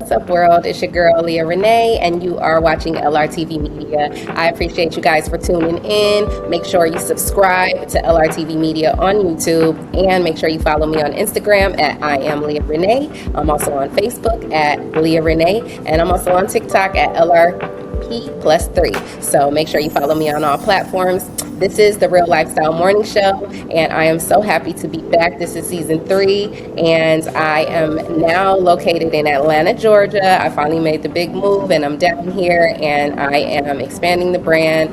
What's up, world? It's your girl, Leah Renee, and you are watching LRTV Media. I appreciate you guys for tuning in. Make sure you subscribe to LRTV Media on YouTube, and make sure you follow me on Instagram at I am Leah Renee. I'm also on Facebook at Leah Renee, and I'm also on TikTok at LRP+3. So make sure you follow me on all platforms. This is the Real Lifestyle Morning Show, and I am so happy to be back. This is season 3, and I am now located in Atlanta, Georgia. I finally made the big move, and I'm down here, and I am expanding the brand,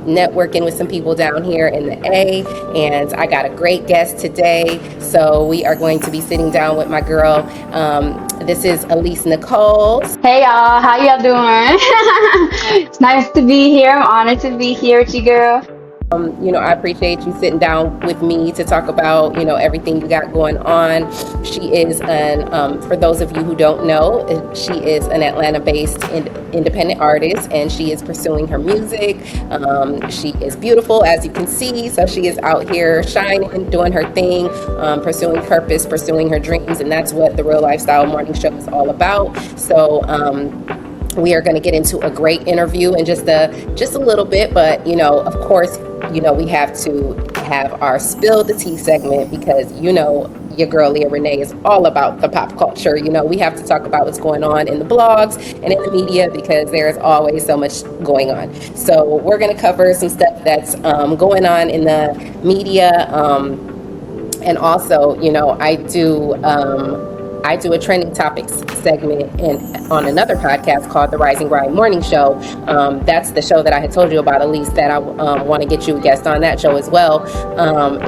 networking with some people down here in the A, and I got a great guest today. So we are going to be sitting down with my girl. This is Alyse Nichole. Hey y'all, how y'all doing? It's nice to be here. I'm honored to be here with you, girl. I appreciate you sitting down with me to talk about, everything you got going on. She is for those of you who don't know, she is an Atlanta-based independent artist, and she is pursuing her music. She is beautiful, as you can see, so she is out here shining, doing her thing, pursuing purpose, pursuing her dreams, and that's what the Real Lifestyle Morning Show is all about. So, we are going to get into a great interview in just a little bit, but of course, we have to have our Spill the Tea segment, because your girl Leah Renee is all about the pop culture. We have to talk about what's going on in the blogs and in the media, because there's always so much going on. So we're going to cover some stuff that's going on in the media, and also I do a trending topics segment on another podcast called The Rise and Grind Morning Show. That's the show that I had told you about, Alyse, that I want to get you a guest on that show as well.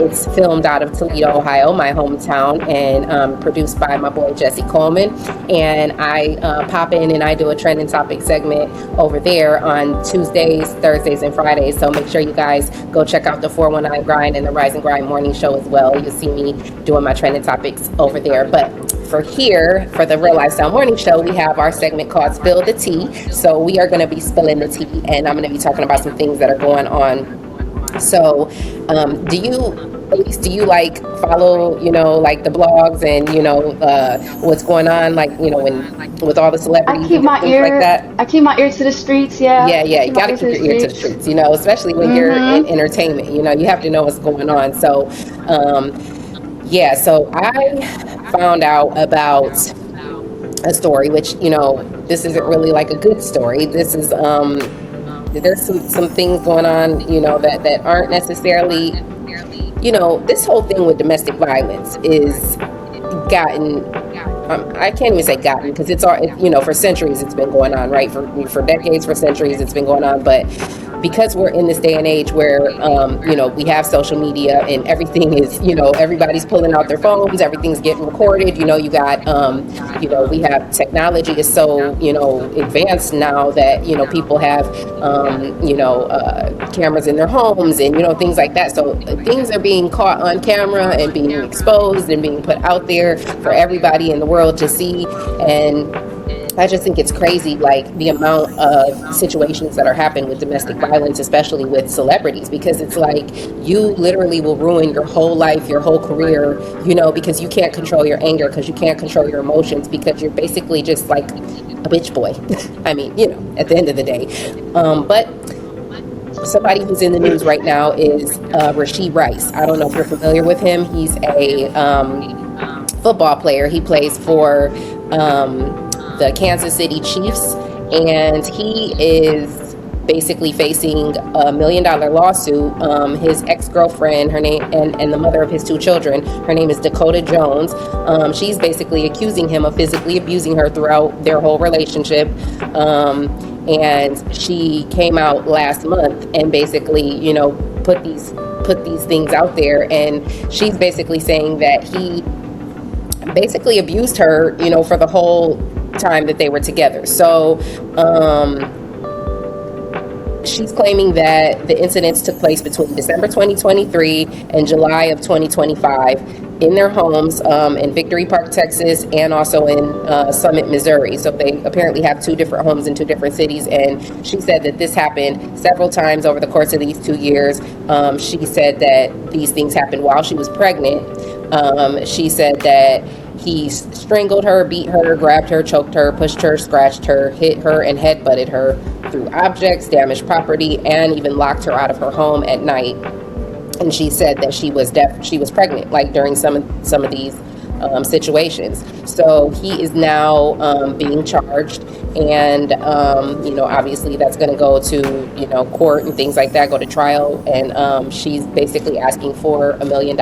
It's filmed out of Toledo, Ohio, my hometown, and produced by my boy Jesse Coleman. And I pop in and I do a trending topics segment over there on Tuesdays, Thursdays, and Fridays. So make sure you guys go check out the 419 Grind and the Rise and Grind Morning Show as well. You'll see me doing my trending topics over there. But for the Real Lifestyle Morning Show, we have our segment called Spill the Tea. So we are going to be spilling the tea, and I'm going to be talking about some things that are going on. So do you like follow, like the blogs and, what's going on, like, with all the celebrities I keep my things ear like that? I keep my ear to the streets, yeah. Yeah, you got to keep your ear to the streets, especially when you're in entertainment, you have to know what's going on. So, so I found out about a story, which, this isn't really like a good story. This is, there's some things going on, that aren't necessarily, this whole thing with domestic violence is gotten, I can't even say gotten, because it's all, for centuries it's been going on, right? For decades, for centuries it's been going on, but because we're in this day and age where, we have social media and everything is, everybody's pulling out their phones, everything's getting recorded, you got, we have technology is so, advanced now that, people have, cameras in their homes and, things like that. So things are being caught on camera and being exposed and being put out there for everybody in the world to see. And I just think it's crazy, like the amount of situations that are happening with domestic violence, especially with celebrities, because it's like you literally will ruin your whole life, your whole career, because you can't control your anger, because you can't control your emotions, because you're basically just like a bitch boy. I mean, at the end of the day. But somebody who's in the news right now is Rashee Rice. I don't know if you're familiar with him. He's a football player. He plays for the Kansas City Chiefs, and he is basically facing $1 million lawsuit. His ex-girlfriend, her name, and the mother of his 2 children, her name is Dakota Jones. She's basically accusing him of physically abusing her throughout their whole relationship. And she came out last month and basically, put these things out there, and she's basically saying that he basically abused her, for the whole time that they were together. So she's claiming that the incidents took place between December 2023 and July of 2025 in their homes in Victory Park, Texas, and also in Summit, Missouri. So they apparently have 2 different homes in 2 different cities, and she said that this happened several times over the course of these 2 years. She said that these things happened while she was pregnant. She said that He strangled her, beat her, grabbed her, choked her, pushed her, scratched her, hit her, and headbutted her, threw objects, damaged property, and even locked her out of her home at night. And she said that she was pregnant, like during some of these situations. So he is now being charged, and obviously that's going to go to court and things like that, go to trial, and she's basically asking for $1 million.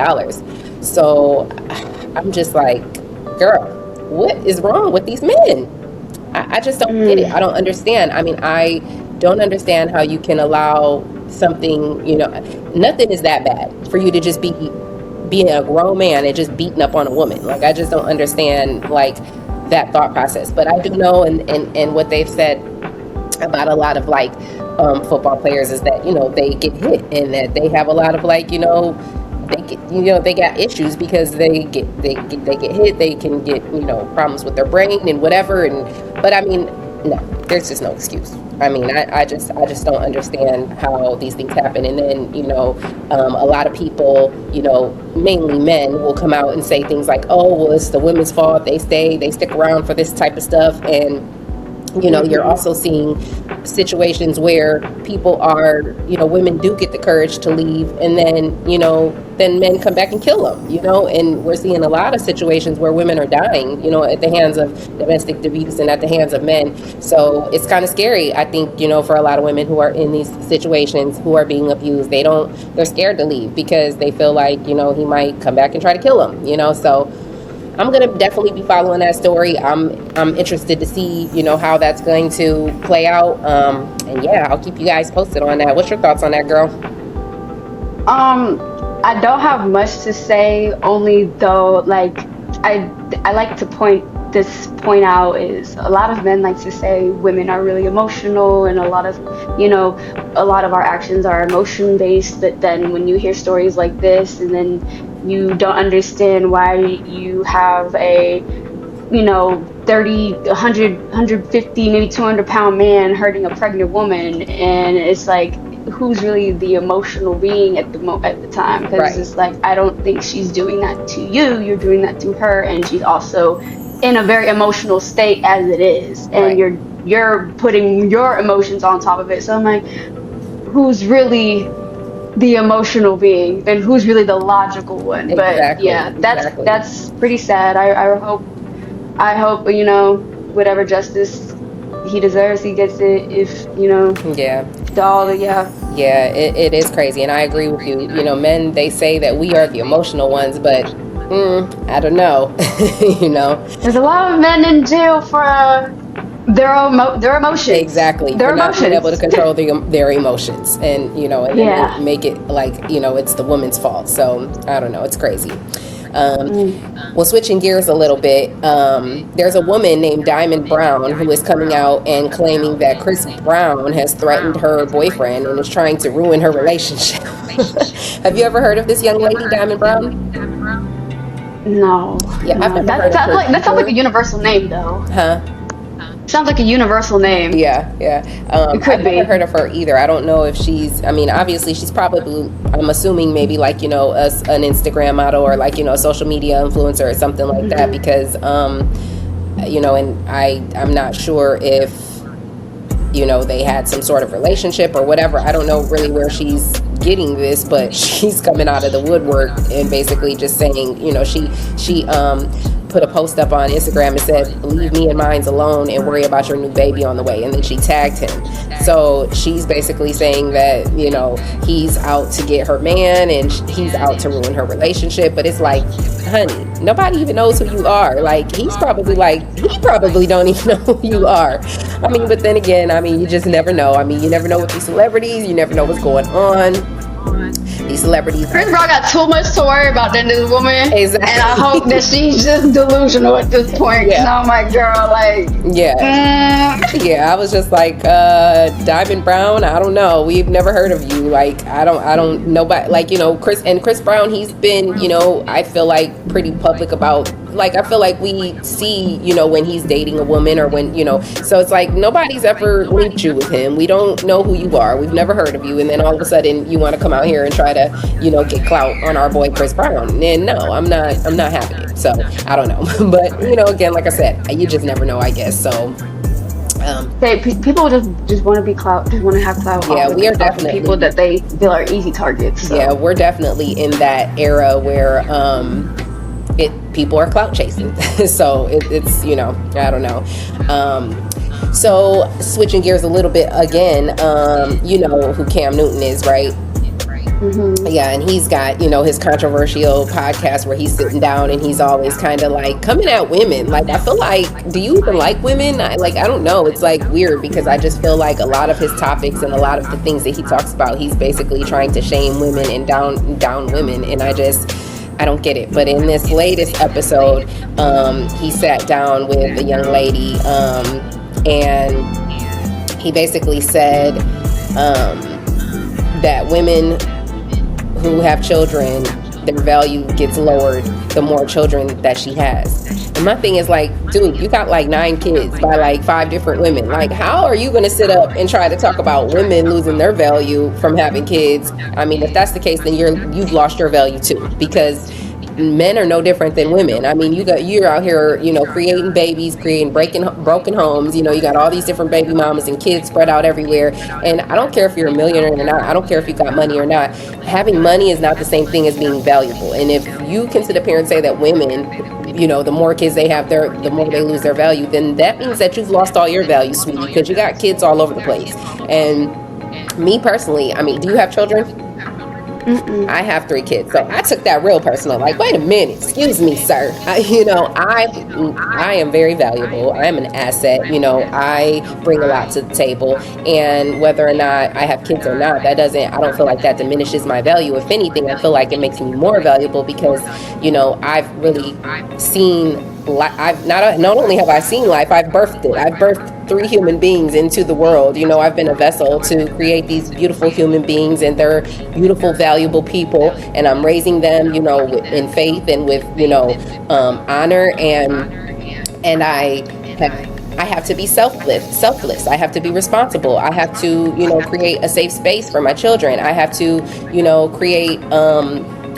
So I'm just like, girl, what is wrong with these men? I just don't get it. I don't understand. I mean, I don't understand how you can allow something, nothing is that bad for you to just being a grown man and just beating up on a woman. Like, I just don't understand, like, that thought process. But I do know, and what they've said about a lot of, like, football players is that, they get hit, and that they have a lot of, like, they got issues because they get hit. They can get problems with their brain and whatever. But I mean, no, there's just no excuse. I mean, I just don't understand how these things happen. And then a lot of people, mainly men, will come out and say things like, oh, well, it's the women's fault. They stick around for this type of stuff. And you're also seeing situations where people are, women do get the courage to leave, and then men come back and kill them, and we're seeing a lot of situations where women are dying, at the hands of domestic abuse and at the hands of men. So it's kind of scary, I think, for a lot of women who are in these situations, who are being abused. They're scared to leave because they feel like, he might come back and try to kill them, so I'm going to definitely be following that story. I'm interested to see, how that's going to play out. And yeah, I'll keep you guys posted on that. What's your thoughts on that, girl? I don't have much to say, only though, like, I like to point out is a lot of men like to say women are really emotional, and a lot of our actions are emotion based. But then when you hear stories like this, and then you don't understand why you have a 30, 100, 150, maybe 200-pound man hurting a pregnant woman, and it's like, who's really the emotional being at the time? Because right. It's like, I don't think she's doing that to you. You're doing that to her, and she's also in a very emotional state as it is, and right. you're putting your emotions on top of it. So I'm like, who's really the emotional being, and who's really the logical one? Exactly. But yeah, that's pretty sad. I hope whatever justice he deserves, he gets it. If it is crazy, and I agree with you. Men, they say that we are the emotional ones, but I don't know. There's a lot of men in jail for their emotions. Exactly. Their emotions. Not being able to control their emotions, and then make it like it's the woman's fault. So I don't know. It's crazy. Well, switching gears a little bit, there's a woman named Diamond Brown who is coming out and claiming that Chris Brown has threatened her boyfriend and is trying to ruin her relationship. Have you ever heard of this young lady, Diamond Brown? No. Yeah, I've never that heard of her. That sounds like a universal name, though. Huh? Sounds like a universal name. Yeah. It could I've be. never heard of her either. I don't know if obviously she's probably, I'm assuming maybe like, an Instagram model or like, a social media influencer or something like that, because, and I'm not sure if, they had some sort of relationship or whatever. I don't know really where she's getting this, but she's coming out of the woodwork and basically just saying, she put a post up on Instagram and said, leave me and mine alone and worry about your new baby on the way. And then she tagged him. So she's basically saying that, he's out to get her man and he's out to ruin her relationship. But it's like, honey, nobody even knows who you are. Like, he probably don't even know who you are. I mean, but then again, you just never know. You never know with these celebrities. You never know what's going on. These celebrities. Chris Brown got too much to worry about than this woman. Exactly. And I hope that she's just delusional at this point. Yeah. So I'm like, girl, like. Yeah. Yeah, I was just like, Diamond Brown, I don't know. We've never heard of you. Like, I don't, nobody, like, Chris Brown, he's been, I feel like pretty public about like, I feel like we see, when he's dating a woman, or when, so it's like nobody's ever linked you with him. We don't know who you are. We've never heard of you. And then all of a sudden you want to come out here and try to, get clout on our boy Chris Brown. And no, I'm not having it. So I don't know. But, again, like I said, you just never know, I guess. So people just want to be clout, just want to have clout. Yeah, we are definitely people that they feel are easy targets. So. Yeah, we're definitely in that era where people are clout chasing. So it's I don't know. So switching gears a little bit again, you know who Cam Newton is, right? Mm-hmm. Yeah, and he's got, his controversial podcast where he's sitting down and he's always kind of like coming at women. Like, I feel like, do you even like women? I don't know. It's like weird because I just feel like a lot of his topics and a lot of the things that he talks about, he's basically trying to shame women and down women. And I don't get it. But in this latest episode, he sat down with a young lady, and he basically said that women who have children, their value gets lowered the more children that she has. And my thing is like, dude, you got like 9 kids by like 5 different women. Like, how are you going to sit up and try to talk about women losing their value from having kids? I mean, if that's the case, then you've lost your value too, because men are no different than women. I mean, you're out here, creating babies, creating broken homes. You got all these different baby mamas and kids spread out everywhere. And I don't care if you're a millionaire or not. I don't care if you got money or not. Having money is not the same thing as being valuable. And if you can sit up here and say that women, the more kids they have, the more they lose their value, then that means that you've lost all your value, sweetie, because you got kids all over the place. And me personally, I mean, do you have children? Mm-mm. I have 3 kids, so I took that real personal. Like, wait a minute, excuse me, sir. I am very valuable. I am an asset. I bring a lot to the table, and whether or not I have kids or not, I don't feel like that diminishes my value. If anything, I feel like it makes me more valuable because, I've really seen. I've not only have I seen life, I've birthed it. I've birthed 3 human beings into the world. I've been a vessel to create these beautiful human beings, and they're beautiful, valuable people, and I'm raising them, in faith and with, honor, and I have to be selfless. I have to be responsible. I have to, create a safe space for my children. I have to, create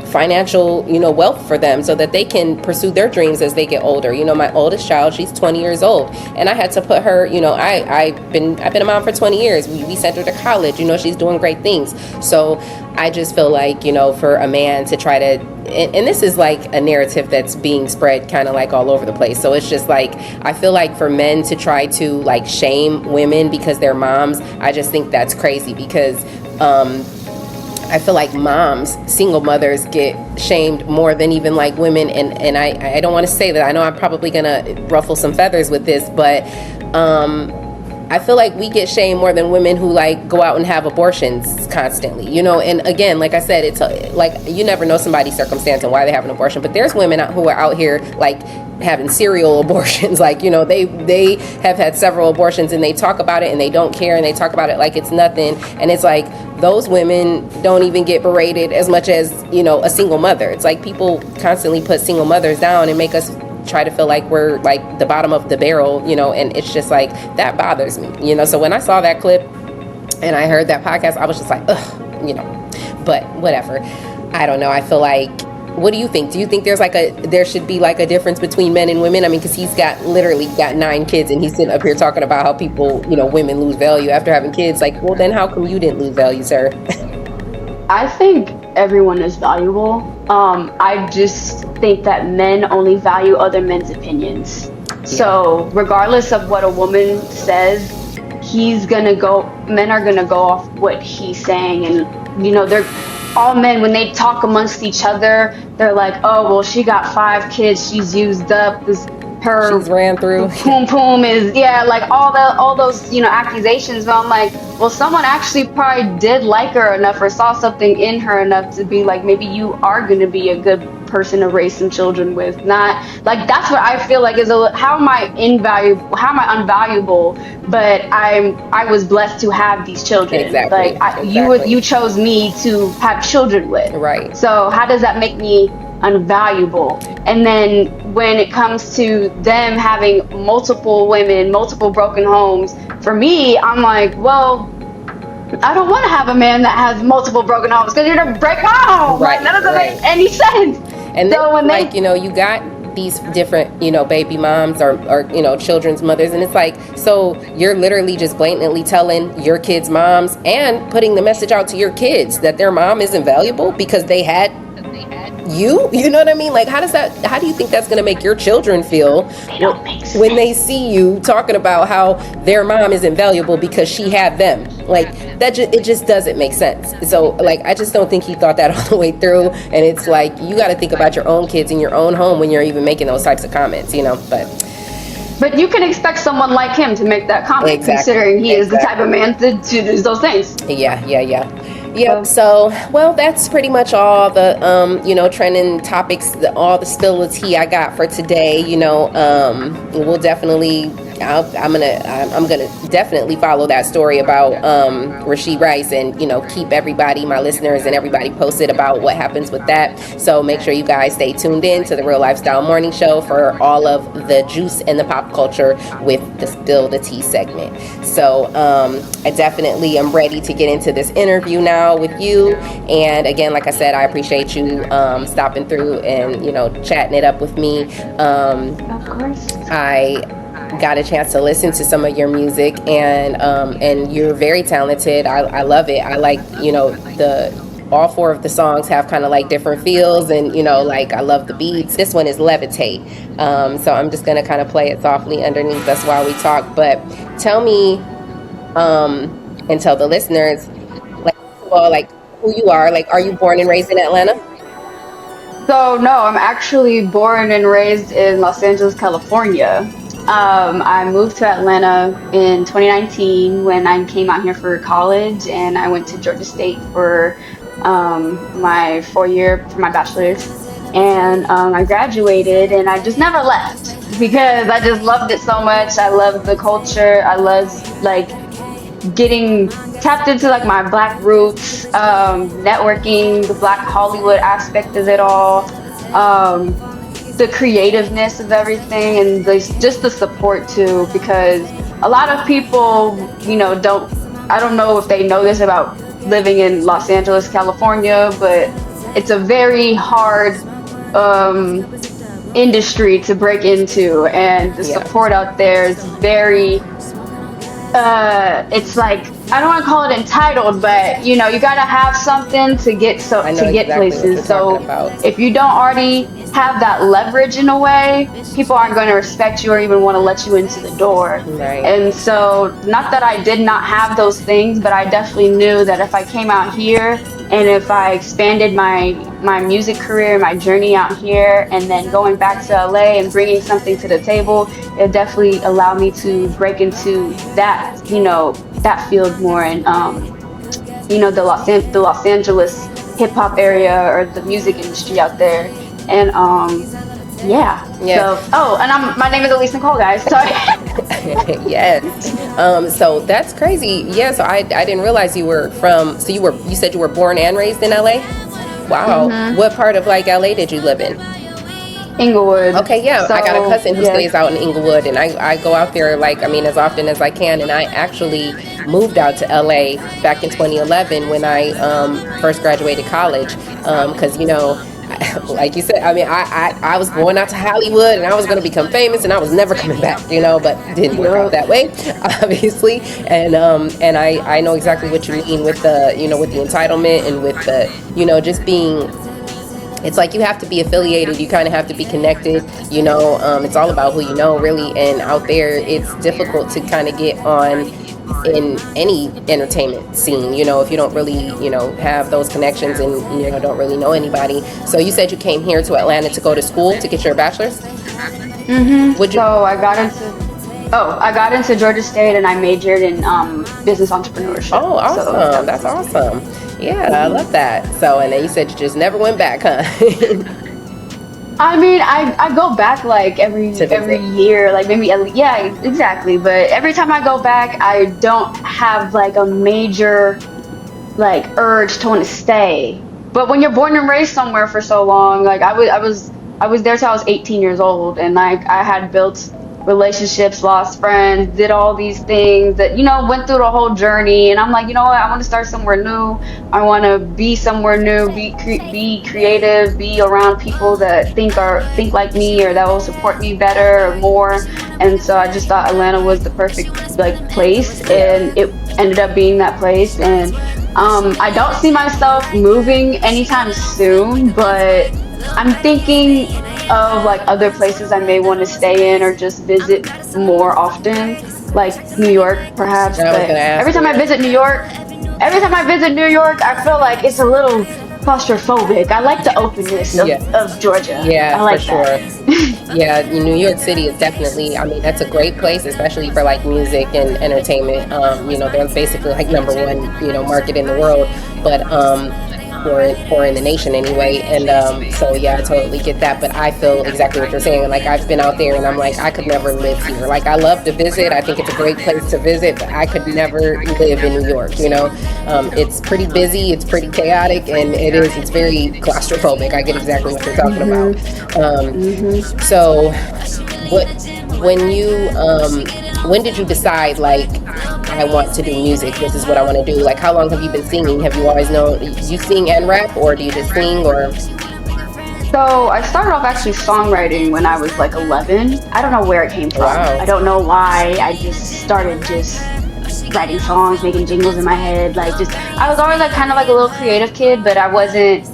financial, wealth for them so that they can pursue their dreams as they get older. My oldest child, she's 20 years old, and I had to put her, I've been a mom for 20 years. We sent her to college. She's doing great things. So I just feel like, for a man to try to, and this is like a narrative that's being spread kind of like all over the place. So it's just like, I feel like for men to try to like shame women because they're moms, I just think that's crazy because, I feel like moms, single mothers, get shamed more than even like women. And I don't want to say that. I know I'm probably going to ruffle some feathers with this, but I feel like we get shamed more than women who like go out and have abortions constantly, and again, like I said, it's like you never know somebody's circumstance and why they have an abortion, but there's women who are out here like having serial abortions, like, they have had several abortions and they talk about it and they don't care and they talk about it like it's nothing. And it's like, those women don't even get berated as much as, a single mother. It's like people constantly put single mothers down and make us try to feel like we're like the bottom of the barrel, and it's just like, that bothers me, so when I saw that clip and I heard that podcast, I was just like, ugh, but whatever. I don't know. I feel like, what do you think? Do you think there should be like a difference between men and women? I mean, because he's literally got 9 kids and he's sitting up here talking about how people, women lose value after having kids. Like, well, then how come you didn't lose value, sir? I think everyone is valuable. I just think that men only value other men's opinions. Yeah. So regardless of what a woman says, men are gonna go off what he's saying, and they're all men, when they talk amongst each other, they're like, oh, well, she got 5 kids, she's used up, she's ran through. Poom is, like all those, accusations. But I'm like, well, someone actually probably did like her enough or saw something in her enough to be like, maybe you are going to be a good person to raise some children with. Not like, that's what I feel like is how am I unvaluable, but I was blessed to have these children. Exactly. Like you chose me to have children with. Right. So how does that make me unvaluable. And then when it comes to them having multiple women, multiple broken homes, for me, I'm like, well, I don't want to have a man that has multiple broken homes because you're gonna break my home. Like, Right, that doesn't make right. any sense. And then So when like, they, you got these different, baby moms or children's mothers, and it's like, so you're literally just blatantly telling your kids' moms and putting the message out to your kids that their mom isn't valuable because they had you know what I mean? Like, how do you think that's going to make your children feel they don't make when they sense. see you talking about how their mom is invaluable because she had them? Like, it just doesn't make sense. So like, I just don't think he thought that all the way through. And it's like, you got to think about your own kids in your own home when you're even making those types of comments, But you can expect someone like him to make that comment, exactly, considering he is the type exactly. of man to do those things. Yeah, yeah, yeah. Yep. So, So, well, that's pretty much all the trending topics, all the spill of tea I got for today. We'll definitely. I'm gonna definitely follow that story about Rasheed Rice, and keep everybody, my listeners, and everybody posted about what happens with that. So make sure you guys stay tuned in to the Real Lifestyle Morning Show for all of the juice and the pop culture with the spill the tea segment. So I definitely am ready to get into this interview now with you. And again, like I said, I appreciate you stopping through and chatting it up with me. of course. I got a chance to listen to some of your music, and you're very talented. I love it. I like the all four of the songs have kind of like different feels, and like, I love the beats. This one is Levitate, so I'm just gonna kind of play it softly underneath us while we talk. But tell me, and tell the listeners, like, first of all, like, who you are. Like, are you born and raised in Atlanta? So no, I'm actually born and raised in Los Angeles, California. I moved to Atlanta in 2019 when I came out here for college, and I went to Georgia State for my 4 year for my bachelor's. And I graduated, and I just never left because I just loved it so much. I love the culture. I love like getting tapped into like my black roots, networking, the black Hollywood aspect of it all, the creativeness of everything, and just the support too. Because a lot of people, don't, I don't know if they know this about living in Los Angeles, California, but it's a very hard industry to break into, and the Yeah. support out there is very it's like, I don't want to call it entitled, but you gotta have something to get I know to get exactly what places. you're talking So about. if you don't already have that leverage in a way, people aren't going to respect you or even want to let you into the door. Right. And so, not that I did not have those things, but I definitely knew that if I came out here and if I expanded my music career, my journey out here, and then going back to LA and bringing something to the table, it definitely allowed me to break into that, that field more, and the Los Angeles hip hop area or the music industry out there. And yeah. Yeah. So, oh, and my name is Alyse Nichole, guys. Sorry. Yes. So that's crazy. Yeah. So I didn't realize you were from. So you said you were born and raised in LA. Wow. hmm What part of like LA did you live in? Inglewood. Okay, yeah, I got a So cousin who yeah. stays out in Inglewood, and I go out there, like, I mean, as often as I can. And I actually moved out to LA back in 2011 when I first graduated college, because like you said, I mean, I was going out to Hollywood, and I was going to become famous, and I was never coming back, but didn't work out Yup. that way, obviously. And I know exactly what you mean with the with the entitlement, and with the just being, it's like you have to be affiliated, you kind of have to be connected. It's all about who you know, really. And out there, it's difficult to kind of get on in any entertainment scene, if you don't really have those connections, and don't really know anybody. So you said you came here to Atlanta to go to school to get your bachelor's. Would you? So I got into Georgia State, and I majored in business entrepreneurship. Oh, So awesome, that's that's awesome. Yeah, I love that. So, and then you said you just never went back, huh? I mean, I go back like To every visit. year, like maybe yeah, exactly. But every time I go back, I don't have like a major like urge to want to stay. but when you're born and raised somewhere for so long, like I was there till I was 18 years old, and like I had built relationships, lost friends, did all these things that, went through the whole journey. And I'm like, you know what? I want to start somewhere new. I want to be somewhere new, be creative, be around people that think like me, or that will support me better or more. And so I just thought Atlanta was the perfect like place, and it ended up being that place. And I don't see myself moving anytime soon, but I'm thinking of like other places I may want to stay in or just visit more often, like New York perhaps. I was But gonna ask every time you I that. visit New York, I feel like it's a little claustrophobic. I like the openness Yeah. of Georgia. Yeah, I for like sure. that. Yeah, New York City is definitely, I mean, that's a great place, especially for like music and entertainment. They're basically like number one, market in the world, but or in the nation anyway. And so yeah, I totally get that. But I feel exactly what you're saying. Like I've been out there, and I'm like, I could never live here. Like I love to visit. I think it's a great place to visit, but I could never live in New York. It's pretty busy, it's pretty chaotic, and it's very claustrophobic. I get exactly what you're talking about. Mhm. Um, Mhm. so, what when you when did you decide like I want to do music? This is what I want to do. Like, how long have you been singing? Have you always known you sing and rap, or do you just sing? Or So I started off actually songwriting when I was like 11. I don't know where it came from. wow, I don't know why. I just started just writing songs, making jingles in my head. Like just, I was always like kind of like a little creative kid, but I wasn't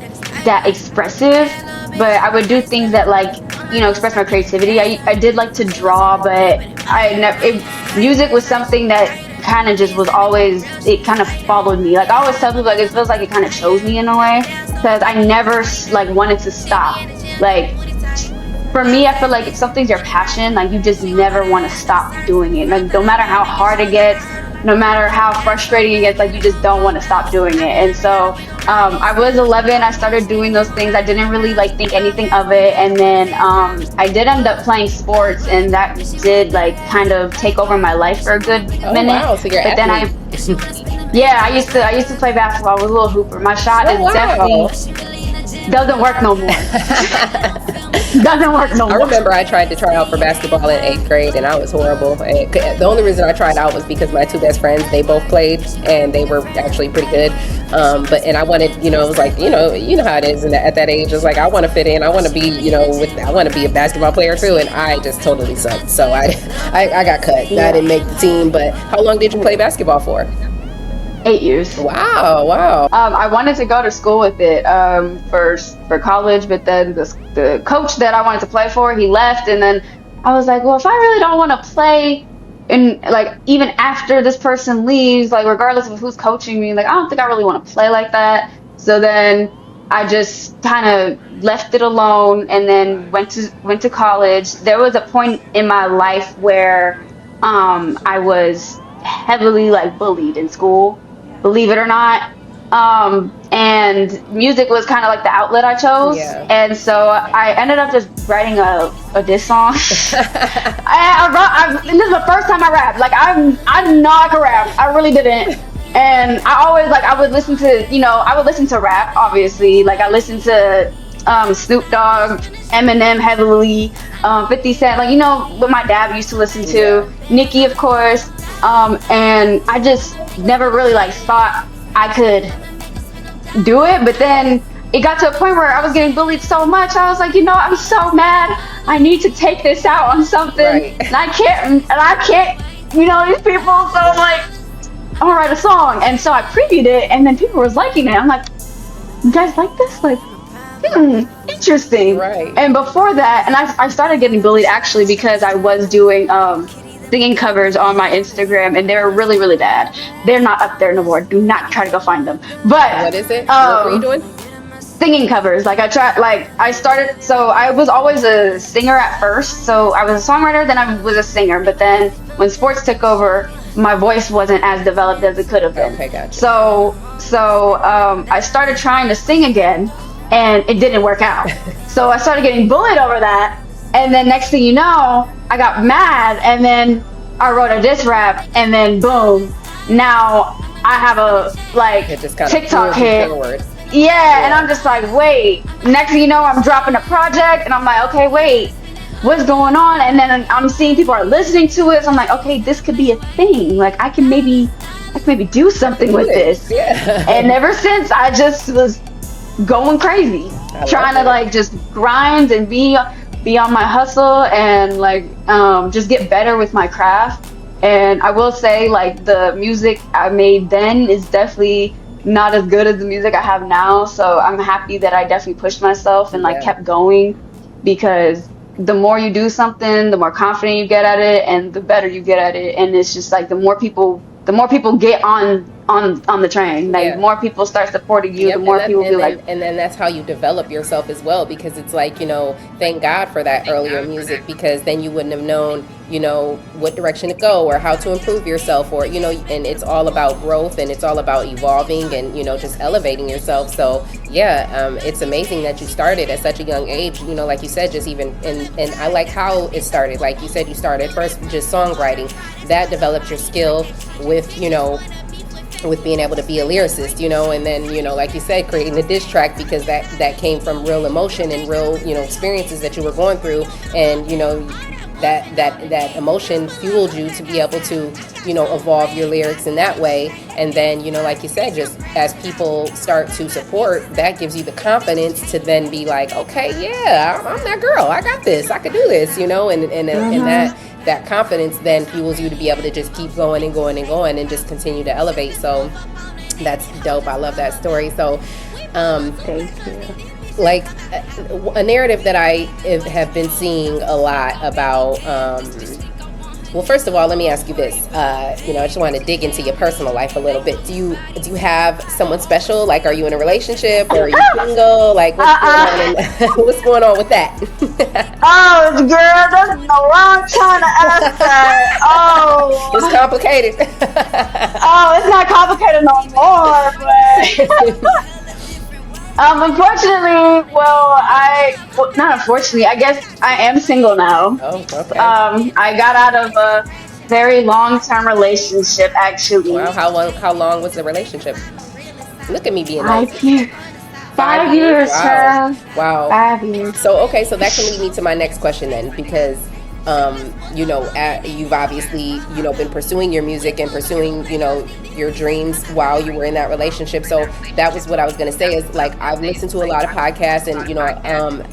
that expressive. But I would do things that like, express my creativity. I did like to draw, but I never, music was something that kind of just was always, it kind of followed me. Like I always tell people, like it feels like it kind of chose me in a way, because I never like wanted to stop. Like for me, I feel like if something's your passion, like you just never want to stop doing it. Like no matter how hard it gets, no matter how frustrating it gets, like you just don't want to stop doing it. And so I was 11. I started doing those things. I didn't really like think anything of it, and then I did end up playing sports, and that did like kind of take over my life for a good oh minute. wow, so you're But an then athlete. yeah, I used to play basketball. I was a little hooper. My shot Oh is definitely wow. doesn't work no more. Doesn't work no I more. remember I tried to try out for basketball in eighth grade, and I was horrible. And the only reason I tried out was because my two best friends, they both played, and they were actually pretty good. And I wanted, it was like, you know how it is at that age. It's like I want to fit in. I want to be, I want to be a basketball player too, and I just totally sucked. So I got cut. I Yeah, didn't make the team. But how long did you play basketball for? 8 years. Wow, wow. I wanted to go to school with it for college, but then the coach that I wanted to play for, he left, and then I was like, well, if I really don't want to play, and like even after this person leaves, like regardless of who's coaching me, like I don't think I really want to play like that. So then I just kind of left it alone, and then went to college. There was a point in my life where I was heavily like bullied in school, believe it or not. And music was kind of like the outlet I chose. Yeah. And so I ended up just writing a diss song. And this is the first time I rapped. Like I did not rap. I really didn't. And I always like I would listen to rap. Obviously, like I listened to Snoop Dogg, Eminem heavily, 50 Cent, like what my dad used to listen Yeah. to, Nicki of course. And I just never really like thought I could do it. But then it got to a point where I was getting bullied so much. I was like, I'm so mad. I need to take this out on something, Right. and I can't, these people. So I'm like, I'm gonna write a song, and so I previewed it, and then people was liking it. I'm like, you guys like this? Like, interesting. Right. And before that, and I started getting bullied actually because I was doing singing covers on my Instagram, and they were really, really bad. They're not up there no more. Do not try to go find them. What But is it? What were you doing? singing covers. Like I started, so I was always a singer at first. So I was a songwriter, then I was a singer. But then when sports took over, my voice wasn't as developed as it could have been. Okay, gotcha. So I started trying to sing again, and it didn't work out. So I started getting bullied over that. And then next thing you know, I got mad, and then I wrote a diss rap, and then boom, now I have a like It just kind of TikTok pushed you hit. forward. yeah, and Yeah. I'm just like, wait. Next thing you know, I'm dropping a project, and I'm like, okay, wait, what's going on? And then I'm seeing people are listening to it. So I'm like, okay, this could be a thing. Like I can maybe do I can something do with this. this. Yeah. And ever since, I just was going crazy, I love trying to it. like just grind and be on my hustle and like just get better with my craft. And I will say like the music I made then is definitely not as good as the music I have now. So I'm happy that I definitely pushed myself and like Yeah. kept going because the more you do something, the more confident you get at it and the better you get at it. And it's just like the more people get on the train, like the Yeah. more people start supporting you, the Yep, and more that people be like, and then that's how you develop yourself as well, because it's like, thank God for that earlier music, because then you wouldn't have known, what direction to go or how to improve yourself, or and it's all about growth, and it's all about evolving, and just elevating yourself. So yeah, it's amazing that you started at such a young age, like you said, just even, and I like how it started. Like you said, you started first just songwriting, that developed your skill with, with being able to be a lyricist, and then, like you said, creating the diss track, because that came from real emotion and real, experiences that you were going through, and that emotion fueled you to be able to, evolve your lyrics in that way. And then, like you said, just as people start to support, that gives you the confidence to then be like, okay, yeah, I'm that girl, I got this, I could do this, and mm-hmm. that confidence then fuels you to be able to just keep going and going and going and just continue to elevate. So that's dope. I love that story. So Thank you. like a narrative that I have been seeing a lot about, well, first of all, let me ask you this. I just want to dig into your personal life a little bit. Do you have someone special? Like, are you in a relationship, or are you single? Like, what's going on Uh-uh. what's going on with that? Oh, girl, that's the wrong time to ask that. It's Oh, complicated. oh, it's not complicated no more, but unfortunately, well, not unfortunately, I guess I am single now. Oh, okay. I got out of a very long-term relationship, Wow, actually. how long was the relationship? Look at me being nice. 5 years. 5 years. 5 years, Wow, child. wow. 5 years. So okay, so that can lead me to my next question then, because you've obviously been pursuing your music and pursuing your dreams while you were in that relationship. So that was what I was going to say, is like, I've listened to a lot of podcasts, and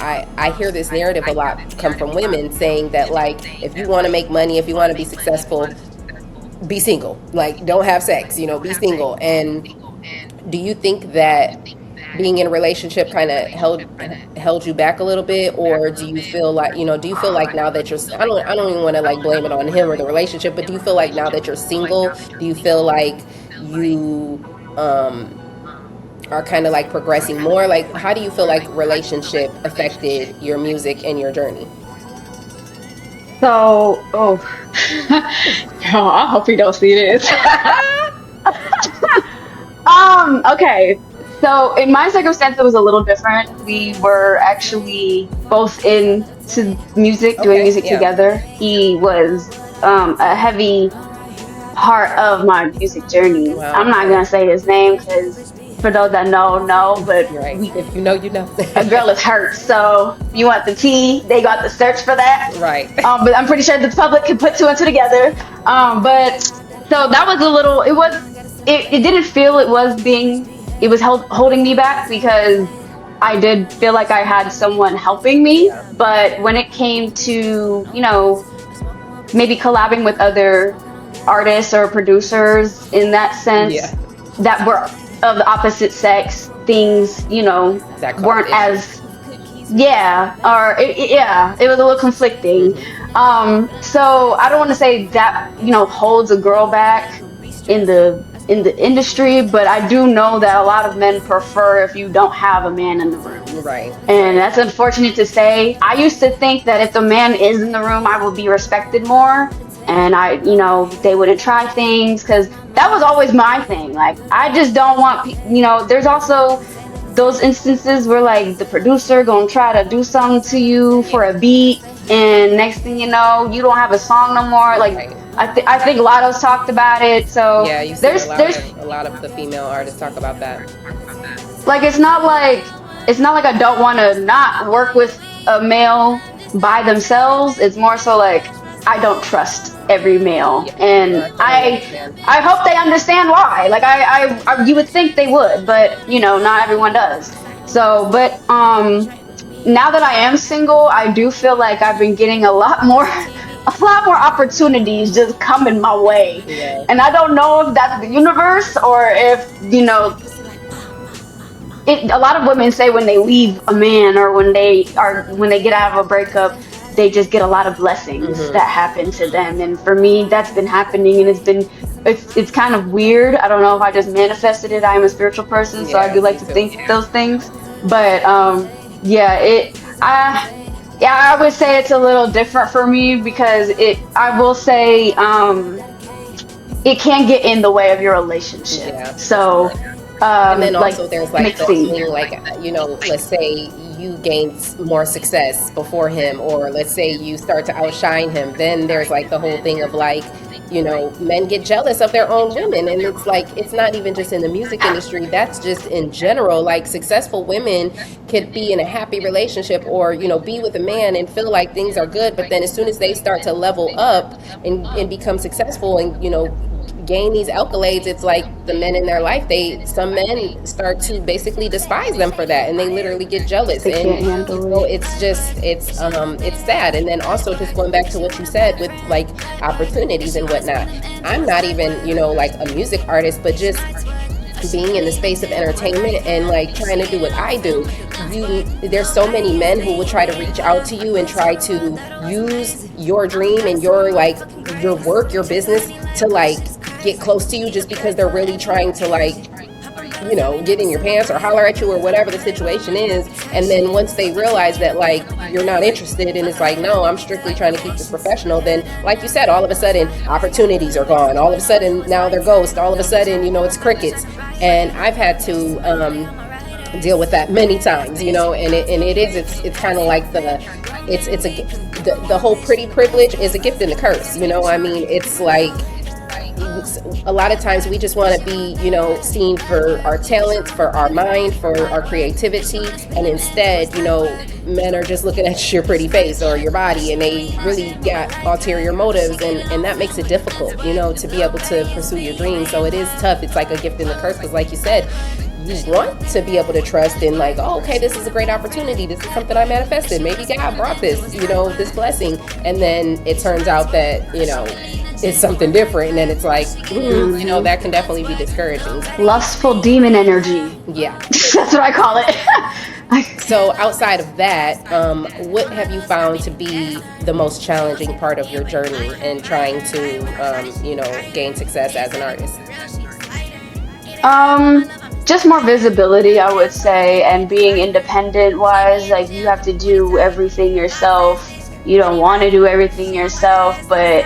I hear this narrative a lot come from women saying that, like, if you want to make money, if you want to be successful, be single, like, don't have sex, be single. And do you think that being in a relationship kind of held you back a little bit, or do you feel like, do you feel like now that you're, I don't even want to like blame it on him or the relationship, but do you feel like now that you're single, do you feel like you are kind of like progressing more? Like, how do you feel like relationship affected your music and your journey? So, oh, oh, I hope you don't see this. Okay. So in my circumstance, it was a little different. We were actually both into music, doing Okay, music yeah. together. He was a heavy part of my music journey. Wow, I'm not okay. gonna say his name because for those that know, but You're right. we If you know, you know. a girl is hurt. So you want the tea? They got the search for that. Right. But I'm pretty sure the public can put two and two together. But so that was a little. It didn't feel it was holding me back because I did feel like I had someone helping me. Yeah. But when it came to maybe collabing with other artists or producers in that Yeah. sense that were of the opposite sex, things That caused weren't issues. as yeah, or yeah, it was a little conflicting. Hmm. So I don't want to say that holds a girl back in the industry, but I do know that a lot of men prefer if you don't have a man in the room. Right. And Right. that's unfortunate to say. I used to think that if the man is in the room, I would be respected more. And they wouldn't try things because that was always my thing. Like, I just don't want, there's also those instances where like the producer gonna try to do something to you for a beat, and next thing you know, you don't have a song no more. Like, Right. I think Lotto's talked about it. So Yeah, you've seen there's a lot of the female artists talk about that. Like it's not like I don't want to not work with a male by themselves. It's more so like I don't trust every male, Yeah, no, and I totally understand. I hope they understand why. Like you would think they would, but not everyone does. So, but now that I am single, I do feel like I've been getting a lot more a lot more opportunities just coming my way. Yeah. And I don't know if that's the universe or if, a lot of women say when they leave a man or when they get out of a breakup, they just get a lot of blessings Hmm. that happen to them. And for me, that's been happening, and it's kind of weird. I don't know if I just manifested it. I am a spiritual person, so I Yeah, do like me to too. think those things. But yeah, I would say it's a little different for me because I will say it can get in the way of your relationship. Yeah, for So sure. And then like also there's like the mixing. thing like, let's say you gain more success before him, or let's say you start to outshine him, then there's like the whole thing of like, men get jealous of their own women. And it's like, it's not even just in the music industry, that's just in general. Like, successful women could be in a happy relationship, or be with a man and feel like things are good, but then as soon as they start to level up and become successful and gain these accolades, it's like the men in their life, some men start to basically despise them for that, and they literally get jealous. They And can't handle it. it's just it's sad. And then also, just going back to what you said with like opportunities and whatnot, I'm not even like a music artist, but just being in the space of entertainment and like trying to do what I do, there's so many men who will try to reach out to you and try to use your dream and your work, your business, to like get close to you, just because they're really trying to like get in your pants or holler at you or whatever the situation is. And then once they realize that like you're not interested, and it's like, no, I'm strictly trying to keep this professional, then like you said, all of a sudden opportunities are gone. All of a sudden now they're ghosts. All of a sudden, it's crickets. And I've had to deal with that many times, and it's kind of like the whole pretty privilege is a gift and a curse. I mean, it's like a lot of times we just want to be, seen for our talents, for our mind, for our creativity, and instead, men are just looking at your pretty face or your body, and they really got ulterior motives, and that makes it difficult, to be able to pursue your dreams. So it is tough. It's like a gift and a curse, because like you said, you want to be able to trust in like, oh, okay, this is a great opportunity. This is something I manifested. Maybe God brought this, this blessing. And then it turns out that, it's something different. And then it's like, Hmm. that can definitely be discouraging. Lustful demon energy. Yeah. That's what I call it. So outside of that, what have you found to be the most challenging part of your journey in trying to, gain success as an artist? Um, just more visibility, I would say, and being independent wise, like you have to do everything yourself. You don't want to do everything yourself, but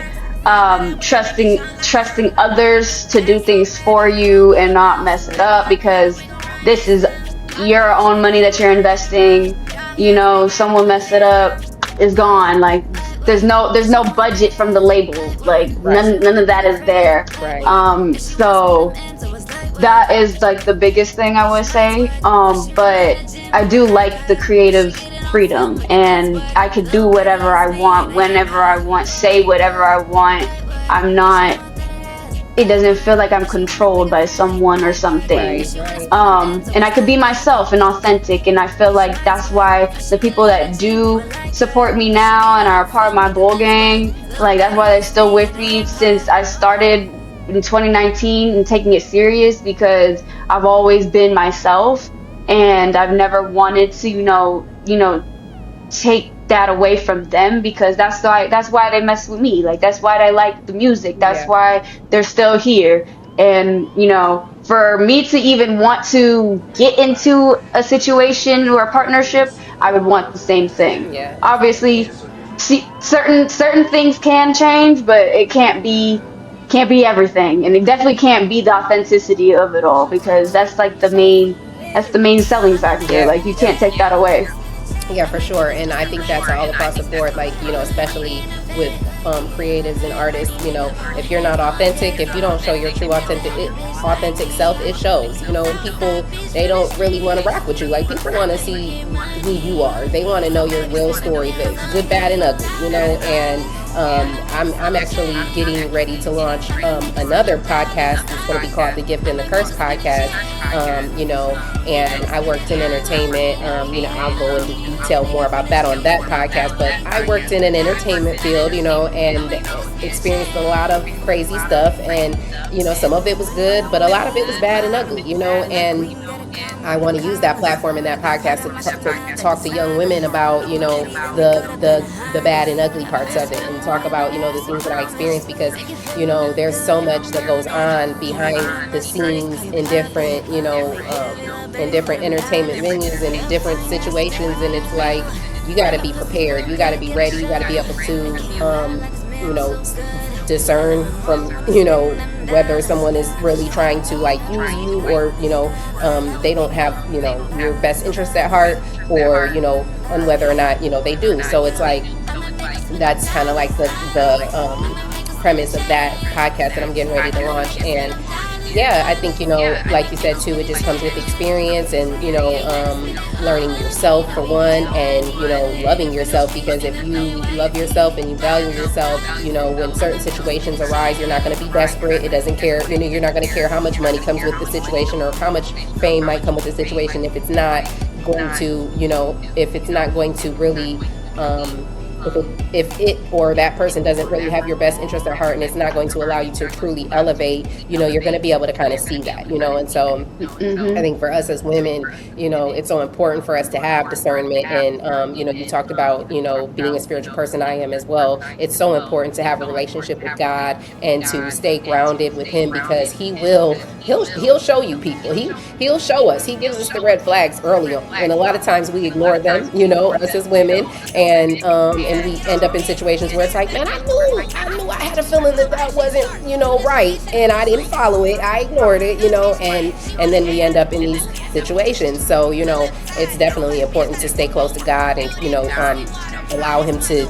trusting others to do things for you and not mess it up, because this is your own money that you're investing. Someone mess it up, it's gone. Like there's no budget from the label. Like Right. none of that is there. Right. So that is like the biggest thing I would say. But I do like the creative freedom, and I could do whatever I want, whenever I want, say whatever I want. I'm not. It doesn't feel like I'm controlled by someone or something. Right. Right. And I could be myself and authentic, and I feel like that's why the people that do support me now and are a part of my bull gang, like that's why they're still with me since I started in 2019 and taking it serious, because I've always been myself, and I've never wanted to, take that away from them, because that's why they mess with me. Like that's why they like the music. That's Yeah. why they're still here. And for me to even want to get into a situation or a partnership, I would want the same thing. Yeah. Obviously, see, certain things can change, but it can't be everything, and it definitely can't be the authenticity of it all, because that's the main selling factor. Yeah. Like you can't take that away. Yeah, for sure. And I think that's all across the board, like, especially with creatives and artists. If you're not authentic, if you don't show your true authentic self, it shows. And people, they don't really want to rock with you. Like, people want to see who you are. They want to know your real story, the good, bad, and ugly. And I'm actually getting ready to launch another podcast. It's going to be called The Gift and the Curse podcast. And I worked in entertainment. I'll go into detail more about that on that podcast. But I worked in an entertainment field, and experienced a lot of crazy stuff. And some of it was good, but a lot of it was bad and ugly. And I want to use that platform and that podcast to talk to young women about, the bad and ugly parts of it, and talk about, the things that I experienced, because, there's so much that goes on behind the scenes in different, in different entertainment venues and in different situations. And it's like, you got to be prepared. You got to be ready. You got to be able to, discern from, whether someone is really trying to like use you, or, they don't have, your best interest at heart, or, on whether or not, they do. So it's like, that's kind of like the premise of that podcast that I'm getting ready to launch. And yeah, I think, like you said too, it just comes with experience and, learning yourself for one, and, loving yourself, because if you love yourself and you value yourself, when certain situations arise, you're not going to be desperate. It doesn't care, you're not going to care how much money comes with the situation, or how much fame might come with the situation, if it's not going to, if it's not going to really, if it or that person doesn't really have your best interest at heart, and it's not going to allow you to truly elevate, you're going to be able to kind of see that, and so I think for us as women, it's so important for us to have discernment. And you talked about, being a spiritual person. I am as well. It's so important to have a relationship with God and to stay grounded with Him, because he'll show you people. He'll show us. He gives us the red flags early on, and a lot of times we ignore them, us as women, and we end up in situations where it's like, man, I knew I had a feeling that wasn't, right, and I didn't follow it. I ignored it, and then we end up in these situations. So, it's definitely important to stay close to God, and, allow Him to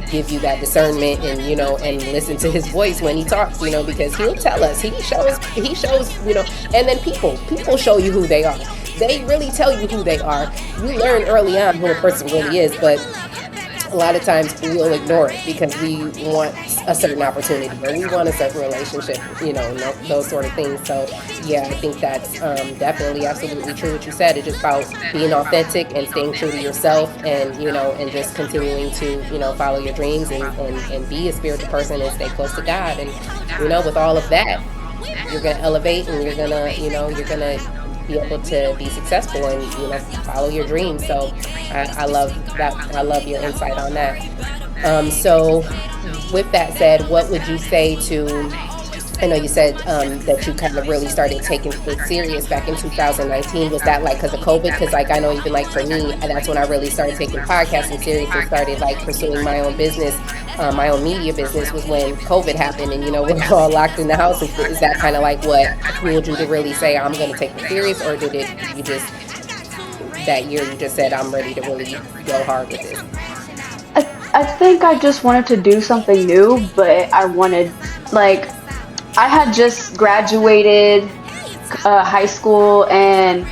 give you that discernment, and, and listen to His voice when He talks, because He'll tell us. He shows, and then people show you who they are. They really tell you who they are. You learn early on who a person really is, but a lot of times we'll ignore it because we want a certain opportunity, or we want a certain relationship, those sort of things. So yeah, I think that's definitely absolutely true what you said. It's just about being authentic and staying true to yourself, and and just continuing to follow your dreams, and be a spiritual person, and stay close to God. And with all of that, you're gonna elevate, and you're gonna be able to be successful, and follow your dreams. So I love that. I love your insight on that. So with that said, what would you say to, I know you said that you kind of really started taking it serious back in 2019. Was that like because of COVID? Because like I know even like for me, that's when I really started taking podcasting serious and started like pursuing my own business, my own media business, was when COVID happened, and we're all locked in the house. Is that kind of like what fueled you to really say, I'm going to take it serious, or did it you just that year you just said, I'm ready to really go hard with this? I think I just wanted to do something new, but I wanted, like, I had just graduated high school, and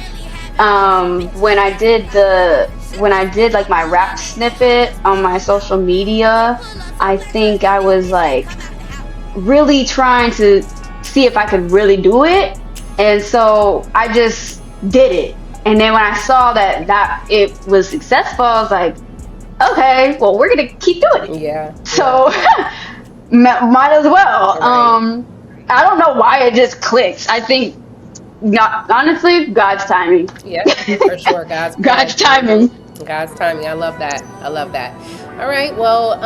when I did like my rap snippet on my social media, I think I was like really trying to see if I could really do it, and so I just did it. And then when I saw that it was successful, I was like, okay, well, we're gonna keep doing it. Yeah. So might as well. Right. I don't know why it just clicks. I think, honestly, God's timing. Yeah, for sure. God's timing. God's timing. I love that. All right. Well,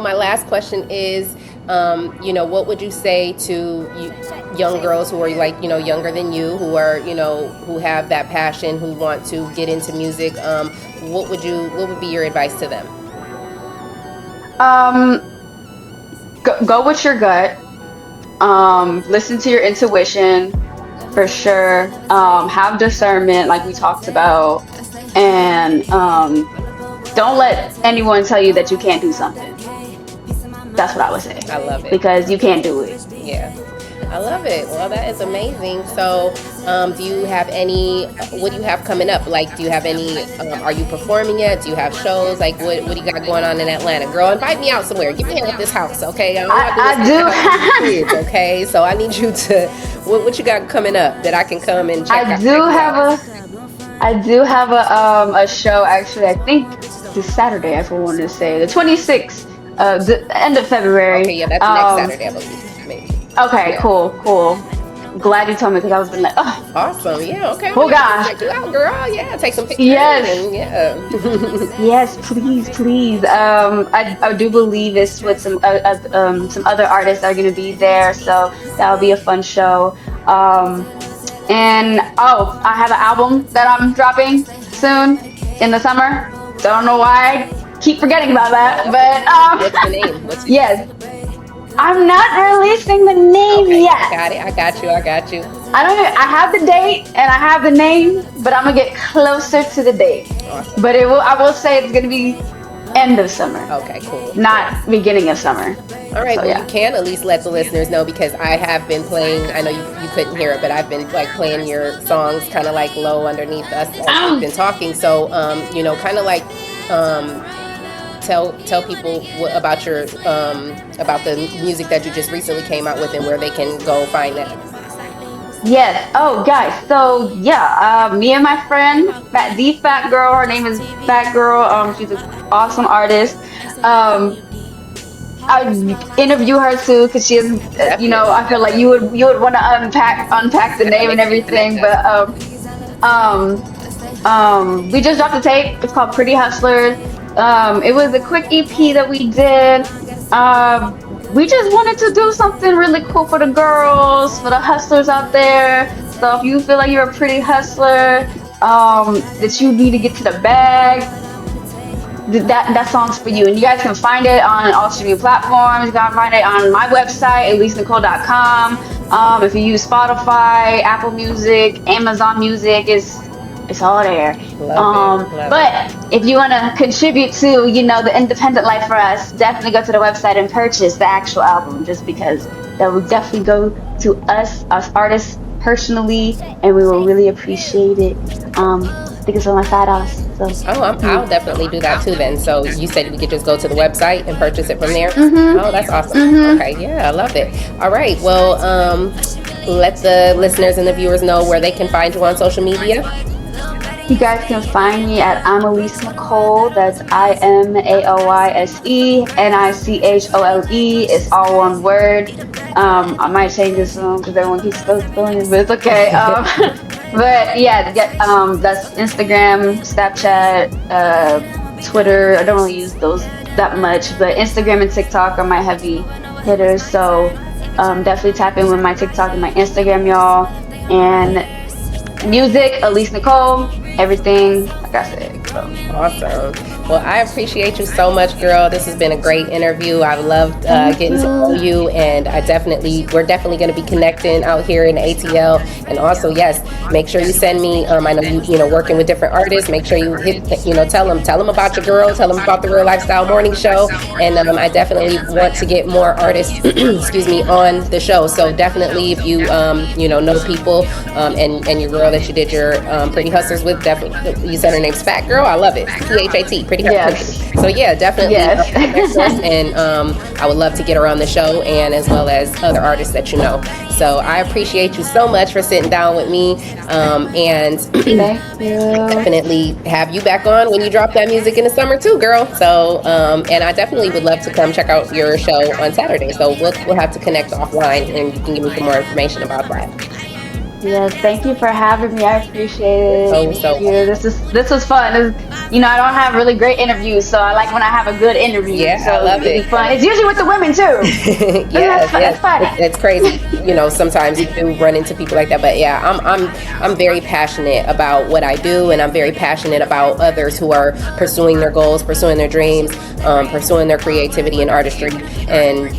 my last question is, what would you say to young girls who are like, younger than you, who are, who have that passion, who want to get into music? What would be your advice to them? Go with your gut. Listen to your intuition, for sure. Have discernment, like we talked about, and don't let anyone tell you that you can't do something. That's what I would say. I love it. Because you can't do it. Yeah. I love it. Well, that is amazing. So, do you have what do you have coming up? Like, do you have any, are you performing yet? Do you have shows? Like, what do you got going on in Atlanta? Girl, invite me out somewhere. Get me out of this house, okay? I do. Kids, okay? So I need you to, what you got coming up that I can come and check out? I do have a show, actually, I think this Saturday, I wanted to say, the 26th, the end of February. Okay, yeah, that's next Saturday, I believe, maybe. Okay, Yeah. cool. Glad you told me because I was been like, oh. Awesome, yeah, okay. Oh gosh. Check you out, girl. Yeah, take some pictures. Yes. And, yeah. Yes, please. I do believe it's with some other artists that are gonna be there, so that'll be a fun show. And I have an album that I'm dropping soon in the summer. Don't know why I keep forgetting about that, but What's the name? yes. I'm not releasing the name Okay, yet. I got you. I have the date and I have the name, but I'm gonna get closer to the date. Awesome. But I will say it's gonna be end of summer. Okay, cool. Not beginning of summer. All right, So, well, yeah. you can at least let the listeners know because I have been playing, I know you couldn't hear it, but I've been like playing your songs kind of like low underneath us as we've been talking. So, kind of like tell people about your about the music that you just recently came out with and where they can go find that. Yes. Oh, guys. So yeah, me and my friend, the Fat Girl. Her name is Fat Girl. She's an awesome artist. I interview her too because she is, I feel like you would want to unpack the name and everything. But we just dropped a tape. It's called Pretty Hustlers. It was a quick EP that we did. We just wanted to do something really cool for the girls, for the hustlers out there. So if you feel like you're a pretty hustler, that you need to get to the bag, that song's for you. And you guys can find it on all streaming platforms. You can find it on my website, AlyseNichole.com. If you use Spotify, Apple Music, Amazon Music, it's all there. Love it. But if you want to contribute to, the independent life for us, definitely go to the website and purchase the actual album, just because that will definitely go to us artists personally, and we will really appreciate it. I think it's on my $5. So. I'll definitely do that too then. So you said we could just go to the website and purchase it from there? Mm-hmm. Oh, that's awesome. Mm-hmm. Okay, yeah, I love it. All right, well, let the listeners and the viewers know where they can find you on social media. You guys can find me at I'm Alyse Nichole. That's IMALYSE NICHOLE. It's all one word. I might change this because everyone keeps spelling it, but it's okay. But yeah, that's Instagram, Snapchat, Twitter. I don't really use those that much, but Instagram and TikTok are my heavy hitters. So definitely tap in with my TikTok and my Instagram, y'all. And music, Alyse Nichole, everything, like I said. So. Awesome. Well, I appreciate you so much, girl. This has been a great interview. I've loved getting to know you, and we're definitely going to be connecting out here in the ATL. And also, yes, make sure you send me. I know you working with different artists. Make sure you tell them about your girl, tell them about the Real Lifestyle Morning Show, and I definitely want to get more artists, excuse me, on the show. So definitely, if you know people and your girl that you did your Pretty Hustlers with, definitely you said her name's Fat Girl. I love it. PHAT. Pretty Hustlers. Yes. So yeah, definitely. Yes. And I would love to get her on the show, and as well as other artists that you know. So I appreciate you so much for sitting down with me, and Thank you. definitely have you back on when you drop that music in the summer too, girl. So and I definitely would love to come check out your show on Saturday. So we'll have to connect offline, and you can give me some more information about that. Yes, thank you for having me. I appreciate it. So Thank you. This was fun. I don't have really great interviews, so I like when I have a good interview. Yeah, so I love it. It's fun. It's usually with the women too. Yes, that's fun. It's crazy. Sometimes you do run into people like that, but yeah, I'm very passionate about what I do, and I'm very passionate about others who are pursuing their goals, pursuing their dreams, pursuing their creativity and artistry, and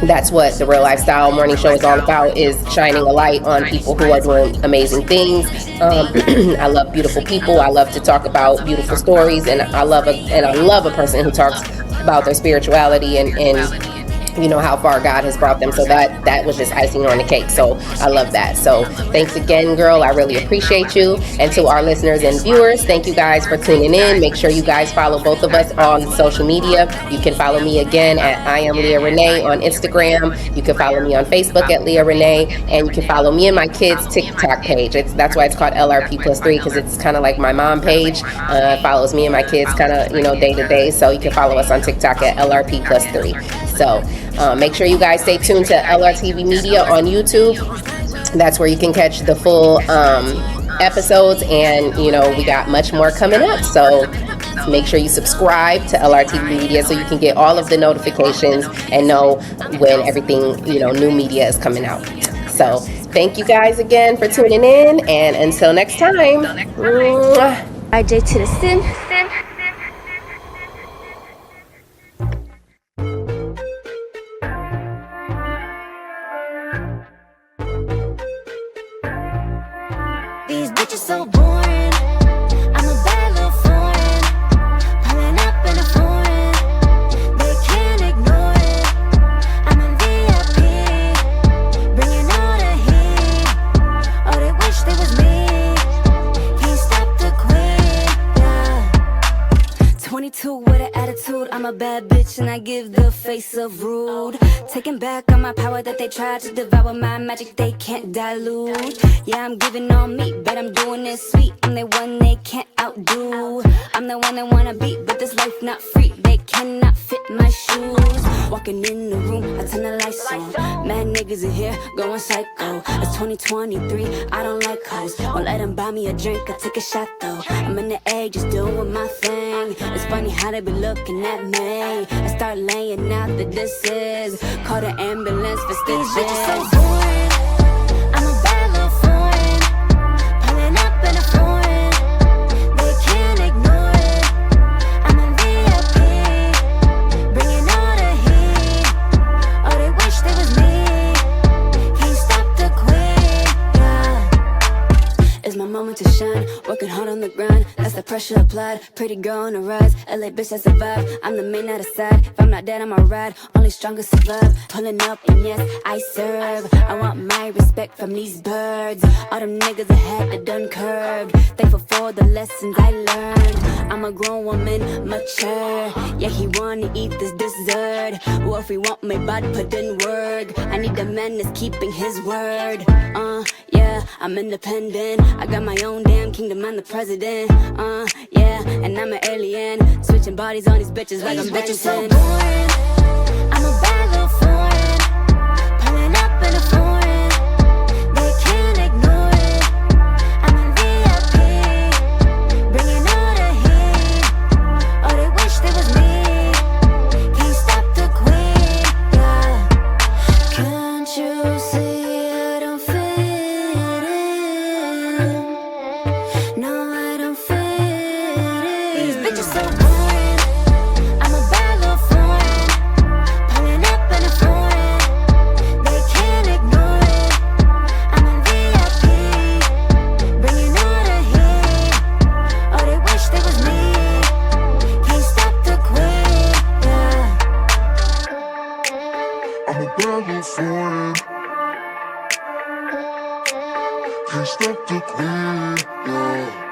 that's what the Real Lifestyle Morning Show is all about, is shining a light on people who are doing amazing things. I love beautiful people. I love to talk about beautiful stories, and I love a person who talks about their spirituality and you know, how far God has brought them. So that was just icing on the cake. So I love that. So thanks again, girl. I really appreciate you. And to our listeners and viewers, thank you guys for tuning in. Make sure you guys follow both of us on social media. You can follow me again at I am Leah Renee on Instagram. You can follow me on Facebook at Leah Renee, and you can follow me and my kids' TikTok page. That's why it's called LRP plus three, because it's kind of like my mom page. Follows me and my kids kind of, you know, day to day. So you can follow us on TikTok at LRP plus three. So make sure you guys stay tuned to LRTV Media on YouTube. That's where you can catch the full episodes, and you know, we got much more coming up. So make sure you subscribe to LRTV Media so you can get all of the notifications and know when everything, you know, new media is coming out. So thank you guys again for tuning in, and until next time. RJ to the sin. These bitches so boring. I'm a bad little foreign, pulling up in a foreign. They can't ignore it. I'm in VIP, bringing all the heat. Oh, they wish they was me. Can't stop the queen, yeah. 22 with an attitude. I'm a bad bitch and I give the face of rude. Taking back on my power that they tried to devour. My magic they can't dilute. Yeah, I'm giving all me, but I'm doing it sweet. I'm the one they can't outdo. I'm the one they wanna beat, but this life not free. They cannot fit my shoes. Walking in the room, I turn the lights on. Mad niggas in here going psycho. It's 2023, I don't like hoes. Won't let them buy me a drink, I take a shot though. I'm in the A, just doing my thing. It's funny how they be looking at me. I start laying out that this is. Call the ambulance for stitches. These bitches so boring. I'm a bad little foreign, pulling up in a foreign. They can't ignore it. I'm in VIP, bringing all the heat. Oh, they wish they was me. Can't stop the queen, yeah. It's my moment to shine, working hard on the grind. That's the pressure applied. Pretty girl on the rise, LA bitch that survive. I'm the main out of side. If I'm not dead, I'ma ride. Only stronger survive. Pulling up and yes, I serve. I want my respect from these birds. All them niggas ahead that done curved. Thankful for the lessons I learned. I'm a grown woman, mature. Yeah, he wanna eat this dessert. Well, if he want my body, put in work. I need a man that's keeping his word. Yeah, I'm independent. I got my own damn kingdom, I'm the president. Yeah, and I'm an alien. Switching bodies on these bitches like I'm bitches so boring. I'm a bad little foreign, pulling up in a foreign. They can't ignore it. I'm in VIP, bringing all the heat. Oh, they wish they was me. Can't stop the queen, yeah. Can't you see I don't fit in? No, I don't fit in. These bitches so boring. I'm a bad little foreign, pulling up in a foreign. They can't ignore it. I'm in VIP, bringing all the heat. Oh, they wish they was me. Can't stop the queen, yeah. I'm a bad little foreign. Can't stop the queen, yeah.